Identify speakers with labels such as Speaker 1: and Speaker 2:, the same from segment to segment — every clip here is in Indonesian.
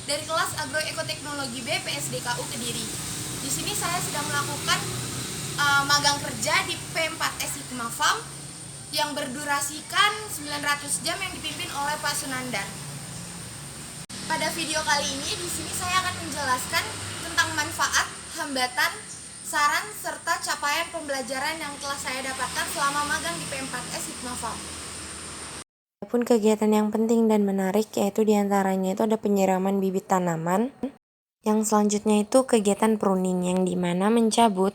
Speaker 1: dari kelas Agroekoteknologi B PSDKU Kediri. Di sini saya sedang melakukan magang kerja di P4S Hikmah Farm yang berdurasikan 900 jam yang dipimpin oleh Pak Sunandar. Pada video kali ini di sini saya akan menjelaskan tentang manfaat, hambatan, saran serta capaian pembelajaran yang telah saya dapatkan selama magang di P4S Hikmah Farm.
Speaker 2: Pun kegiatan yang penting dan menarik, yaitu diantaranya itu ada penyiraman bibit tanaman. Yang selanjutnya itu kegiatan pruning, yang dimana mencabut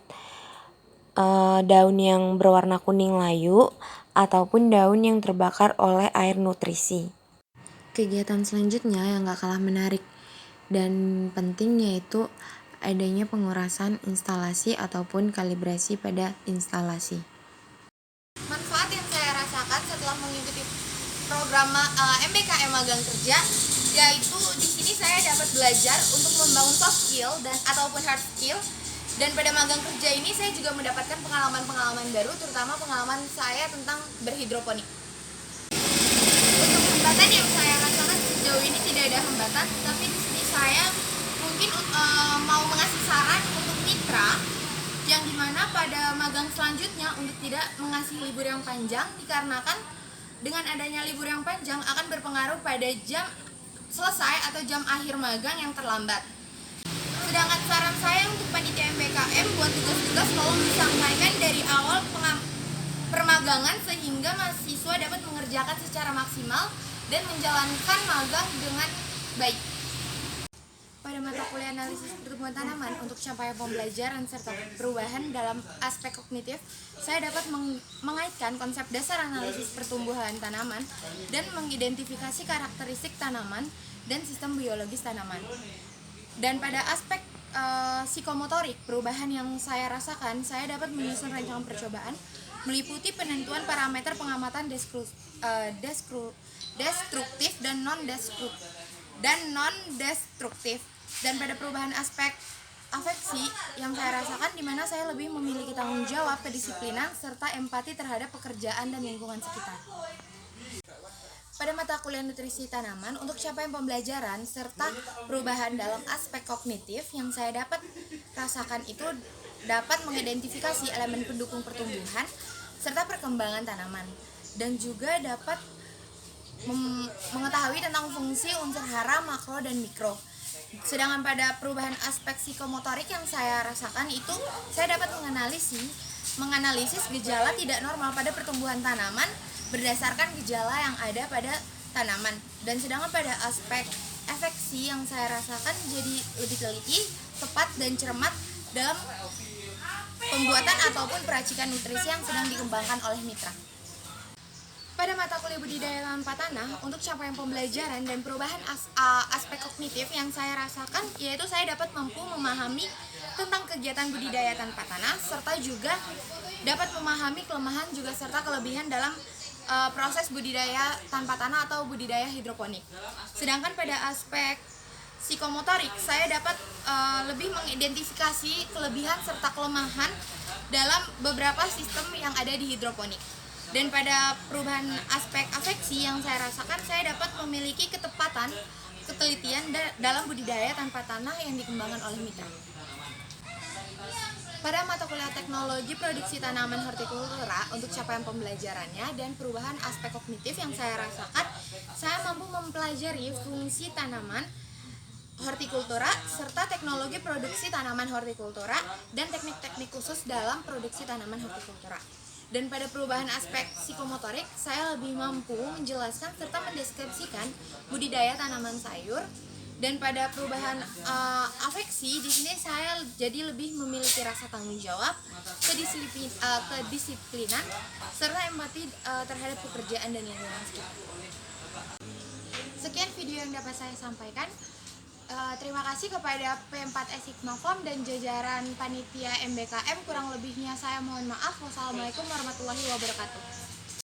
Speaker 2: daun yang berwarna kuning layu ataupun daun yang terbakar oleh air nutrisi. Kegiatan selanjutnya yang gak kalah menarik dan penting yaitu adanya pengurasan instalasi ataupun kalibrasi pada instalasi.
Speaker 1: Manfaat yang saya rasakan setelah mengikuti program MBKM magang kerja, yaitu di sini saya dapat belajar untuk membangun soft skill dan ataupun hard skill. Dan pada magang kerja ini saya juga mendapatkan pengalaman-pengalaman baru, terutama pengalaman saya tentang berhidroponik. Untuk hambatan yang saya rasakan sejauh ini tidak ada hambatan, tapi di sini saya mungkin mau mengasih saran untuk mitra yang dimana pada magang selanjutnya untuk tidak mengasih libur yang panjang, dikarenakan dengan adanya libur yang panjang akan berpengaruh pada jam selesai atau jam akhir magang yang terlambat. Sedangkan saran saya untuk panitia MBKM buat tugas-tugas tolong disampaikan dari awal permagangan sehingga mahasiswa dapat mengerjakan secara maksimal dan menjalankan magang dengan baik. Pada mata kuliah analisis pertumbuhan tanaman untuk capaian pembelajaran serta perubahan dalam aspek kognitif, saya dapat mengaitkan konsep dasar analisis pertumbuhan tanaman dan mengidentifikasi karakteristik tanaman dan sistem biologis tanaman. Dan pada aspek psikomotorik, perubahan yang saya rasakan, saya dapat menyusun rancangan percobaan meliputi penentuan parameter pengamatan destruktif dan non-destruktif. Dan pada perubahan aspek afeksi yang saya rasakan, di mana saya lebih memiliki tanggung jawab, kedisiplinan, serta empati terhadap pekerjaan dan lingkungan sekitar. Pada mata kuliah nutrisi tanaman untuk capaian pembelajaran serta perubahan dalam aspek kognitif yang saya dapat rasakan itu dapat mengidentifikasi elemen pendukung pertumbuhan serta perkembangan tanaman, dan juga dapat mengetahui tentang fungsi unsur hara, makro, dan mikro. Sedangkan pada perubahan aspek psikomotorik yang saya rasakan itu saya dapat menganalisis gejala tidak normal pada pertumbuhan tanaman berdasarkan gejala yang ada pada tanaman. Dan sedangkan pada aspek efeksi yang saya rasakan jadi lebih teliti, tepat, dan cermat dalam pembuatan ataupun peracikan nutrisi yang sedang dikembangkan oleh mitra. Pada mata kuliah budidaya tanpa tanah untuk capaian pembelajaran dan perubahan aspek kognitif yang saya rasakan, yaitu saya dapat mampu memahami tentang kegiatan budidaya tanpa tanah serta juga dapat memahami kelemahan juga serta kelebihan dalam proses budidaya tanpa tanah atau budidaya hidroponik. Sedangkan pada aspek psikomotorik, saya dapat lebih mengidentifikasi kelebihan serta kelemahan dalam beberapa sistem yang ada di hidroponik. Dan pada perubahan aspek afeksi yang saya rasakan, saya dapat memiliki ketepatan, ketelitian dalam budidaya tanpa tanah yang dikembangkan oleh mitra. Pada mata kuliah teknologi produksi tanaman hortikultura untuk capaian pembelajarannya dan perubahan aspek kognitif yang saya rasakan, saya mampu mempelajari fungsi tanaman hortikultura serta teknologi produksi tanaman hortikultura dan teknik-teknik khusus dalam produksi tanaman hortikultura. Dan pada perubahan aspek psikomotorik, saya lebih mampu menjelaskan serta mendeskripsikan budidaya tanaman sayur. Dan pada perubahan afeksi, di sini saya jadi lebih memiliki rasa tanggung jawab, kedisiplinan, serta empati terhadap pekerjaan dan lingkungan sekitar. Sekian video yang dapat saya sampaikan. Terima kasih kepada P4S Hikmah Farm dan jajaran panitia MBKM. Kurang lebihnya saya mohon maaf. Wassalamualaikum warahmatullahi wabarakatuh.